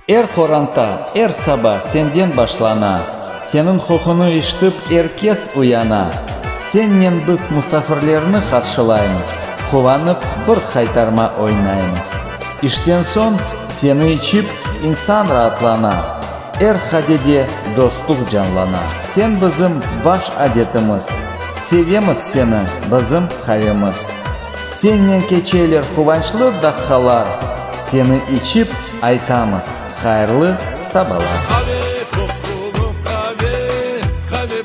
Эр хоранта, эр саба сенден башлана. Сенің хохыны иштіп эркес уяна. Сеннен біз мұсафірлеріні қаршылаймыз. Қуанып бір қайтарма ойнаймыз. Иштен сон сені ичіп инсан раhatlана. Эр хадеде достық жанлана. Сен бізім баш адетіміз. Sevemiz seni bizim hayımız. Senden keçeler kuvançlı dakhalar. Seni içip aytamız hayırlı sabalar. Kahve kokulu kahve, kahve